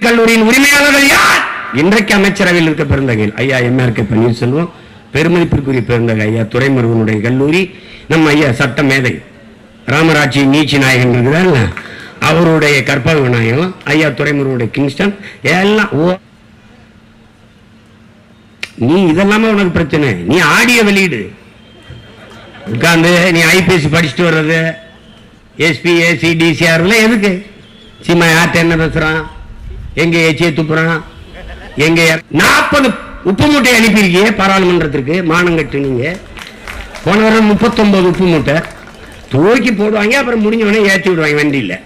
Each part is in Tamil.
கல்லூரியின் உரிமையாளர்கள் யார்? இன்றைக்கு அமைச்சரவையில் இருக்க பெருந்தகை ஐயா எம்.ஆர்.கே. பன்னீர்செல்வம், பெருமதிப்பிற்குரிய பெருந்தகை ஐயா துரைமுருகனுடைய கல்லூரி, நம்ம ஐயா சட்ட மேதை ராமராட்சி நீச்சி நாயகன் இருக்கிறார்ல, அவருடைய கற்பக விநாயகம், ஐயா துரைமுருகனுடைய கிங்ஸ்டன் எல்லாம். நீ இதெல்லாமே உனக்கு பிரச்சனை. நீ ஆடியோ வெளியிடு, உட்கார்ந்து நீ ஐபிஎஸ் படிச்சுட்டு வர்றது, எஸ்பி ஏசி டிசிஆர் எதுக்கு? சீமா யார்ட்ட என்ன பேசுறான், எங்க எச்சியை துப்புறான், எங்க 40 உப்பு மூட்டை அனுப்பியிருக்கீங்க பாராளுமன்றத்திற்கு. மானங்கட்டு நீங்க போன வாரம் 39 உப்பு மூட்டை தூக்கி போடுவாங்க, அப்புறம் முடிஞ்சவனே ஏற்றி விடுவாங்க. வண்டியில்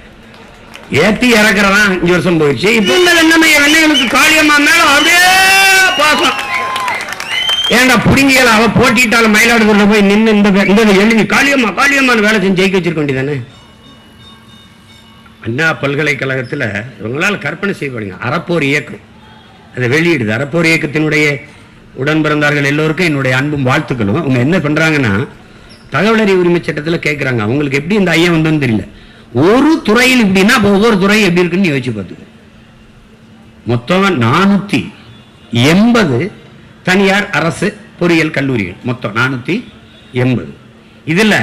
ஏற்றி இறக்குறதான் 5 வருஷம் போயிடுச்சு. இப்போ இந்த வெள்ளைகளுக்கு காளியம்மா மேல அப்படியே பாசம். ஏன்டா புடிங்கியல அவ போட்டிட்டாலும் மயிலாடுதுறையில போய் நின்று இந்த எழுதி காளியம்மா காளியம்மான்னு வேலை செஞ்சு ஜெயிக்க வச்சிருக்க வேண்டியதானே. அண்ணா பல்கலைக்கழகத்தில் இவங்களால் கற்பனை செய்யப்படுங்க. அறப்போர் இயக்கம் அதை வெளியிடுது. அறப்போர் இயக்கத்தினுடைய உடன் பிறந்தார்கள் எல்லோருக்கும் என்னுடைய அன்பும் வாழ்த்துக்களும். அவங்க என்ன பண்றாங்கன்னா, தகவல் அறிவு உரிமை சட்டத்தில் கேட்கிறாங்க, அவங்களுக்கு எப்படி இந்த ஐயம் வந்ததுன்னு தெரியல. ஒரு துறையில் இப்படின்னா ஒவ்வொரு துறையும் எப்படி இருக்குன்னு யோசிச்சு பார்த்துக்க. மொத்தம் 480 தனியார் அரசு பொறியியல் கல்லூரிகள், மொத்தம் 480. இதுல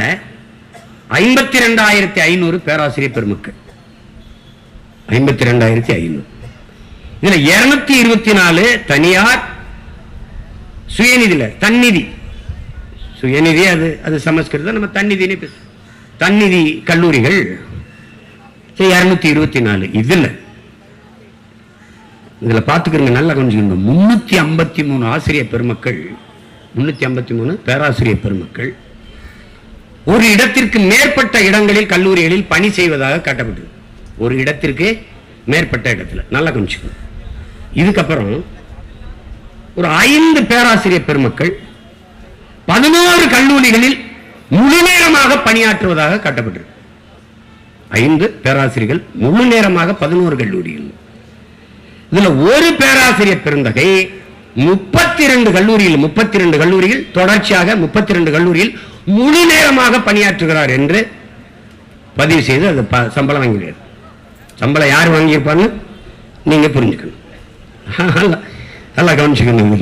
52,500 பேராசிரியர் பெருமக்கள், 52,500. இதுல 224 தனியார் சுயநிதியில தன்னிதி. சுயநிதி அது சமஸ்கிருதம், நம்ம தன்னிதினே பேச. தன்னிதி கல்லூரிகள் 224. இதுல பாத்துக்கிறீங்க, நல்லா கொஞ்சம் 353 ஆசிரியர் பெருமக்கள், 353 பேராசிரியர் பெருமக்கள் ஒரு இடத்திற்கு மேற்பட்ட இடங்களில் கல்லூரிகளில் பணி செய்வதாக காட்டப்பட்டது. ஒரு இடத்திற்கு மேற்பட்ட இடத்துல நல்லா கொஞ்சம். இதுக்கப்புறம் ஒரு 5 பேராசிரியர் பெருமக்கள் 11 கல்லூரிகளில் முழு நேரமாக பணியாற்றுவதாக காட்டப்பட்டது. 5 பேராசிரியர்கள் முழு நேரமாக 11 கல்லூரிகள். இதுல ஒரு பேராசிரியர் பெருந்தகை 32 கல்லூரியில் தொடர்ச்சியாக 32 கல்லூரியில் முழு நேரமாக பணியாற்றுகிறார் என்று பதிவு செய்து அது சம்பளம் வாங்கிறார். சம்பளம் யார் வாங்கியிருப்பான்னு நீங்க புரிஞ்சுக்கணும், நல்லா கவனிச்சுக்கணும்.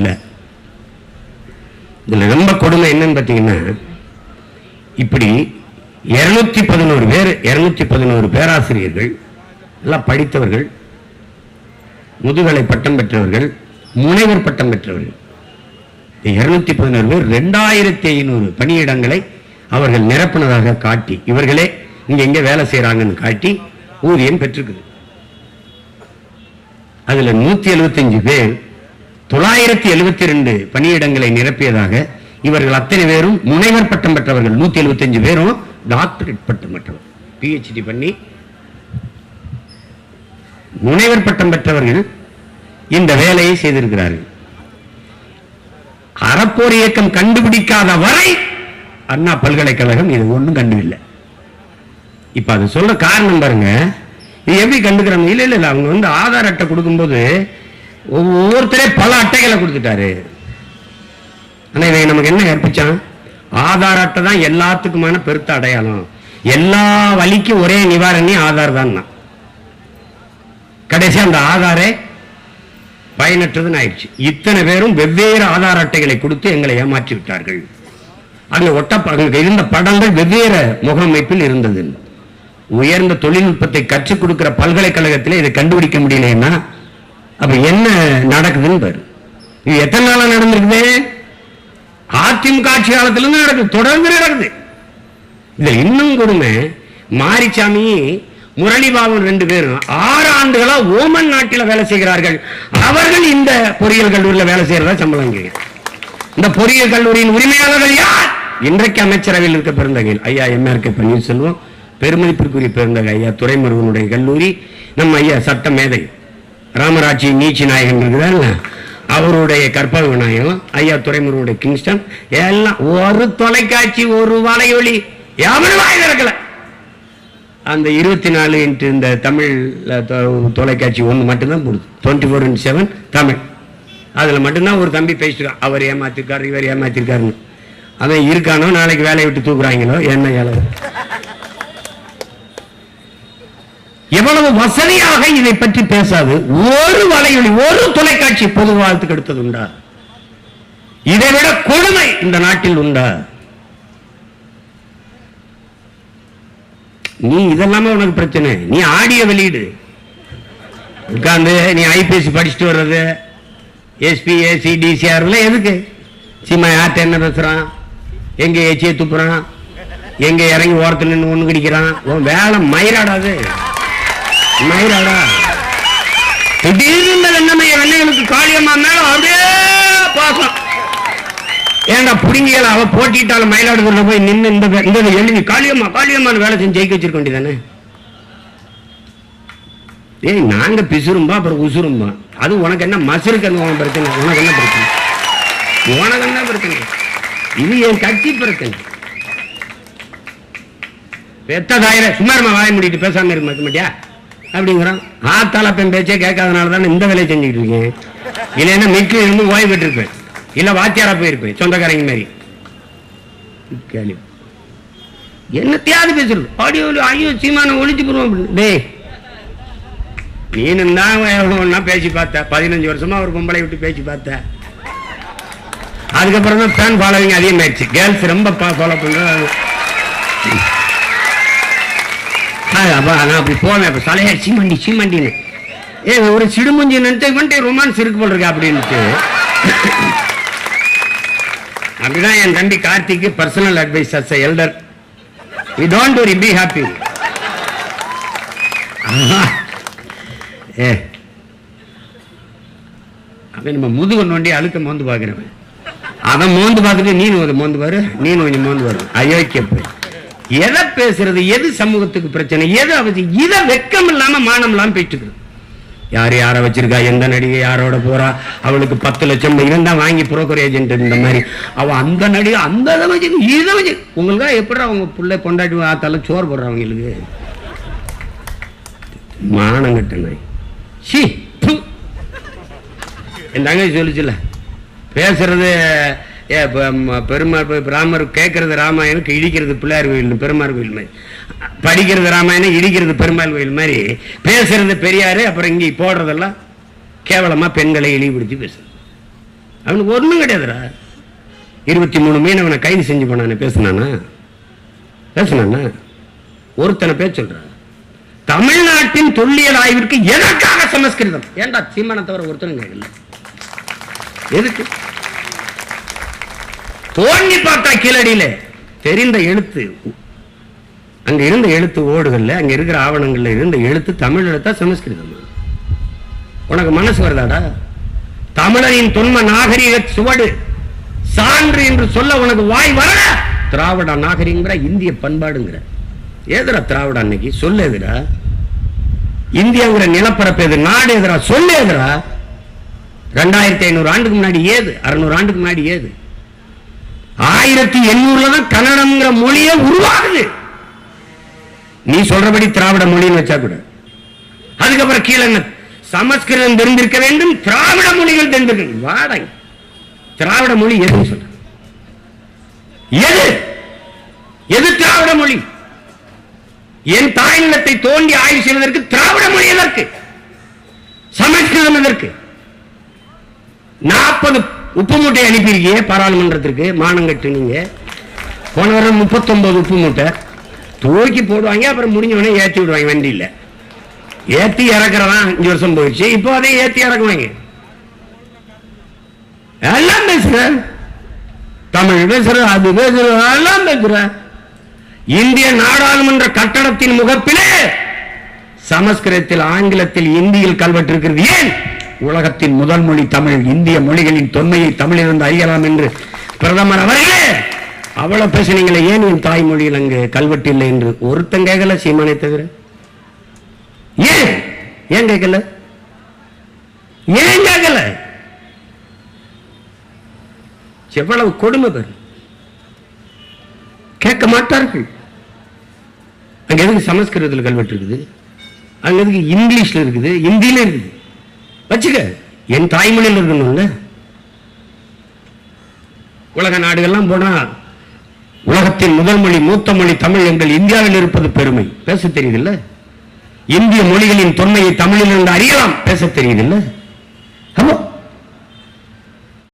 இதுல ரொம்ப கொடுமை என்னன்னு பார்த்தீங்கன்னா, இப்படி 211 பேராசிரியர்கள் எல்லாம் படித்தவர்கள், முதுகலை பட்டம் பெற்றவர்கள், முனைவர் பட்டம் பெற்றவர்கள். 211 பேர் 2500 பணியிடங்களை அவர்கள் நிரப்பினதாக காட்டி, இவர்களே இங்க எங்க வேலை செய்யறாங்கன்னு காட்டி ஊதியம் பெற்றிருக்குது. அதுல 175 பேர் 972 பணியிடங்களை நிரப்பியதாக. இவர்கள் அத்தனை பேரும் முனைவர் பட்டம் பெற்றவர்கள். 175 பேரும் டாக்டரேட் பட்டம் பெற்றவர், PhD பண்ணி முனைவர் பட்டம் பெற்றவர்கள் இந்த வேலையை செய்திருக்கிறார்கள். அறப்போர் இயக்கம் கண்டுபிடிக்காத வரை அண்ணா பல்கலைக்கழகம் இது ஒன்றும் கண்டுவில்லை. இப்ப அது சொல்ற காரணம் பாருங்க, இது எப்படி கண்டுக்கிறாங்க. இல்ல அவங்க ஆதார் அட்டை கொடுக்கும்போது ஒவ்வொருத்தரே பல அட்டைகளை கொடுத்துட்டாரு. ஆனா இதை நமக்கு என்ன கற்பிச்சான், ஆதார் அட்டை தான் எல்லாத்துக்குமான பெருத்த அடையாளம், எல்லா வலிக்கும் ஒரே நிவாரணி ஆதார் தான். கடைசி அந்த ஆதாரே பயனற்றதுன்னு ஆயிடுச்சு. இத்தனை பேரும் வெவ்வேறு ஆதார் அட்டைகளை கொடுத்து எங்களை ஏமாற்றி விட்டார்கள். அங்க இருந்த படங்கள் வெவ்வேறு முகமைப்பில் இருந்தது. உயர்ந்த தொழில்நுட்பத்தை கற்றுக் கொடுக்கிற பல்கலைக்கழகத்தில் இதை கண்டுபிடிக்க முடியலன்னா அப்ப என்ன நடக்குதுன்னு பாரு. இது எத்தனை நாளா நடந்திருக்குது? அதிமுக ஆட்சி காலத்திலிருந்து நடக்குது, தொடர்ந்து நடக்குது. இதுல இன்னும் கொடுமை, மாரிசாமி முரளிபாபு 2 பேரும் 6 ஆண்டுகளா ஓமன் நாட்டில் வேலை செய்கிறார்கள். அவர்கள் இந்த பொறியியல் கல்லூரியில் வேலை செய்யறதா சம்பளம். இந்த பொறியியல் கல்லூரியின் உரிமையாளர்கள் யார்? இன்றைக்கு அமைச்சரவையில் இருக்க பெருந்தகை ஐயா எம்.ஆர்.கே. பன்னீர்செல்வம், பெருமதிப்பிற்குரிய பெருந்தகை ஐயா துரைமுருகனுடைய கல்லூரி, நம்ம ஐயா சட்ட மேதை ராமராட்சி நீச்சி நாயகன் இருக்கிறார்ல, அவருடைய கற்பக விநாயகம், ஐயா துரைமுருகனுடைய கிங்ஸ்டன் எல்லாம். ஒரு தொலைக்காட்சி, ஒரு வலையொலி எவனும் வாய் திறக்கல. அந்த 24 இந்த தமிழ் தொலைக்காட்சி ஒன்று மட்டும்தான் போடுது, 24/7 தமிழ். அதுல மட்டும்தான் ஒரு தம்பி பேசிட்டு, அவர் ஏமாத்திருக்காரு, இவர் ஏமாத்திருக்காருன்னு. அவன் இருக்கானோ நாளைக்கு வேலையை விட்டு தூக்குறாங்களோ என்ன ஏழை. எவ்வளவு வசதியாக இதை பற்றி பேசாது. ஒரு வலையொலி, ஒரு தொலைக்காட்சி பொது வாழ்த்துக்கு எடுத்தது உண்டா? இதை விட கொடுமை இந்த நாட்டில் உண்டா? நீ இதெல்லாம உனக்கு பிரச்சனை. நீ ஆடியோ வெளியிடு, உட்கார்ந்து நீ ஐபிஎஸ் படிச்சுட்டு வர்றது, எஸ்பி ஏசி டிசிஆர் எதுக்கு? சீமா யார்ட்ட என்ன பேசுறான், எங்க ஏச்சியை துப்புறான், எங்க இறங்கி ஓரத்தில் நின்று ஒண்ணு கிடைக்கிறான், உன் வேலை மயிராடாது, மயிராடா. திடீர்னு வெள்ளைகளுக்கு காளியம்மா மேல அப்படியே பாசம். ஏன்டா புடிங்கிகள் அவ போட்டிட்டாலும் மயிலாடுதுறையில போய் நின்று இந்த எழுதி காளியம்மா காளியம்மான்னு வேலை செஞ்சு ஜெயிக்க வச்சிருக்க வேண்டியதானே? ஏய், நாங்க பிசுரும்பா அப்புறம் உசுரும்பா. அது உனக்கு என்ன மசுருக்கு பிரச்சனை? உனக்கு என்ன பிரச்சனை? உனக்கு என்ன பிரச்சனை? இது என் கட்சி பிரச்சனை. பெத்த தாயிர சுமாரமா வாய முடிட்டு பேசாம இருக்க மாட்டியா அப்படிங்கிறான். ஆத்தால பெண் பேச்சே கேட்காதனால தான் இந்த வேலையை செஞ்சுக்கிட்டு இருக்கேன். இல்லைன்னா மிக்கு இருந்து ஓய்வு பெற்று இருப்பேன், இல்ல வாத்தியாரா போயிருப்பேன் சொந்தக்காரங்க மாதிரி. கேள்வி என்னத்தையாவது பேசுறது ஆடியோ, ஐயோ சீமான ஒழிச்சு போடுவோம். டேய், நீனும் தான் பேசி பார்த்த, 15 வருஷமா ஒரு பொம்பளை விட்டு பேசி பார்த்த. அதுக்கப்புறம் தான் ஃபேன் ஃபாலோவிங் அதிகமாயிடுச்சு. கேர்ள்ஸ் ரொம்ப ஃபாலோ பண்ற. நான் அப்படி போவேன் சலையா சீமண்டி சீமண்டின்னு. ஒரு சிடுமுஞ்சி நினைச்சு ரொமான்ஸ் இருக்கு போல் இருக்கு அப்படின்ட்டு. அப்படிதான் என் தம்பி கார்த்திக்கு personal advice as elder. We don't worry, be happy. அவன் நம்ம முதுகு நோண்டி அழுக்க மோந்து பாக்குறவன். அவன் மோந்து பார்த்துட்டு நீனு மோந்து பாரு, நீனு கொஞ்சம் மோந்து பாரு. அயோக்கிய எதை பேசுறது? எது சமூகத்துக்கு பிரச்சனை? எது அவசியம்? இதை வெக்கம் இல்லாம மானம் இல்லாம பேசிட்டு யாரு யார வச்சிருக்கா, எந்த நடிகை யாரோட போறா, அவளுக்கு 10 லட்சம் இருந்தா வாங்கி புரோக்கர் ஏஜென்ட் இந்த மாதிரி அவ அந்த நடிகை அந்த இதை வச்சு இதை வச்சு உங்களுக்கா எப்படி அவங்க பிள்ளை பொண்டாட்டி ஆத்தால சோறு போடுறவங்களுக்கு மானம் கட்டணாய். சி என் தங்கச்சி சொல்லிச்சுல, பேசுறது பெருமாள் ராமர், கேட்கறது ராமாயணம், இடிக்கிறது பிள்ளையார் கோயில் பெருமாள் கோயில் மாதிரி, படிக்கிறது ராமாயணம், இடிக்கிறது பெருமாள் கோயில் மாதிரி, பேசுறது பெரியாரு, அப்புறம் இங்கே போடுறதெல்லாம் கேவலமா பெண்களை இழிவுபடுத்தி பேசுறது. அவனுக்கு ஒண்ணும் கிடையாதுடா. 23 மீனவனை கைது செஞ்சு போனானே, பேசினானா? ஒருத்தனை பேர் சொல்ற. தமிழ்நாட்டின் தொல்லியல் ஆய்விற்கு எதற்காக சமஸ்கிருதம்? ஏண்டா சீமானை தவிர ஒருத்தனும் கேட்கல. எதுக்கு? தோண்டி பார்த்தா கீழடியில தெரிந்த எழுத்து, அங்க இருந்த எழுத்து ஓடுகள்ல, அங்க இருக்கிற ஆவணங்கள்ல இருந்த எழுத்து தமிழ் எழுத்தா சமஸ்கிருதம்? உனக்கு மனசு வருதாடா? தமிழரின் தொன்ம நாகரிக சுவடு சான்று என்று சொல்ல உனக்கு வாய் வரல? திராவிட நாகரிகங்கிற, இந்திய பண்பாடுங்கிற. ஏதுரா திராவிட? அன்னைக்கு சொல்ல எதுரா? இந்தியாங்கிற நிலப்பரப்பு எது? நாடு எதுரா? சொல்ல எதுரா? 2500 ஆண்டுக்கு முன்னாடி ஏது? 600 ஆண்டுக்கு முன்னாடி ஏது? 1800 தான் கன்னடம்ங்கிற மொழியே உருவாகுது. நீ சொல்றபடி திராவிட மொழின்னு வச்சா கூட. அதுக்கப்புறம் கீழே சமஸ்கிருதம் தெரிந்திருக்க வேண்டும், திராவிட மொழிகள் தெரிந்திருக்க. வாடகை திராவிட மொழி எதுன்னு சொல்ற? எது எது திராவிட மொழி? என் தாய் நிலத்தை தோண்டி ஆய்வு செய்வதற்கு திராவிட மொழி எதற்கு? சமஸ்கிருதம் எதற்கு? 40 உப்பு மூட்டை அனுப்பியிருக்கீங்க பாராளுமன்றத்திற்கு, மானங்கட்டு. நீங்க போன வாரம் 39 உப்பு மூட்டை தூக்கி போடுவாங்க, அப்புறம் முடிஞ்சவனே ஏற்றி விடுவாங்க. வண்டியில் ஏற்றி இறக்குறதான் 5 வருஷம் போயிடுச்சு. இப்போ அதை ஏற்றி இறக்குவாங்க. எல்லாம் பேசுற, தமிழ் பேசுற, அது பேசுற, எல்லாம் பேசுற. இந்திய நாடாளுமன்ற கட்டடத்தின் முகப்பிலே சமஸ்கிருதத்தில், ஆங்கிலத்தில், இந்தியில் கல்வெட்டு இருக்கிறது. ஏன்? உலகத்தின் முதல் மொழி தமிழ், இந்திய மொழிகளின் தொன்மையை தமிழிலிருந்து அறியலாம் என்று பிரதமர் அவர்களே அவ்வளவு பேசுனீங்களே, ஏன் என் தாய்மொழியில் அங்கு கல்வெட்டு இல்லை என்று ஒருத்தன் கேட்கல, சீமானை தவிர. ஏன் ஏன் கேட்கல? ஏன் கேட்கல? எவ்வளவு கொடுமை பேர். கேட்க மாட்டார்கள். அங்க எதுக்கு சமஸ்கிருதத்தில் கல்வெட்டு இருக்குது? அங்க எதுக்கு இங்கிலீஷ்ல இருக்குது, இந்தியில இருக்குது? வச்சுக்க, என் தாய்மொழியில் இருக்கணும்ல. உலக நாடுகள்லாம் போனா உலகத்தின் முதல் மொழி, மூத்த மொழி தமிழ், எங்கள் இந்தியாவில் இருப்பது பெருமை. பேச தெரியுதுல்ல? இந்திய மொழிகளின் தொன்மையை தமிழிலிருந்து அறியலாம், பேச தெரியுதில்லை.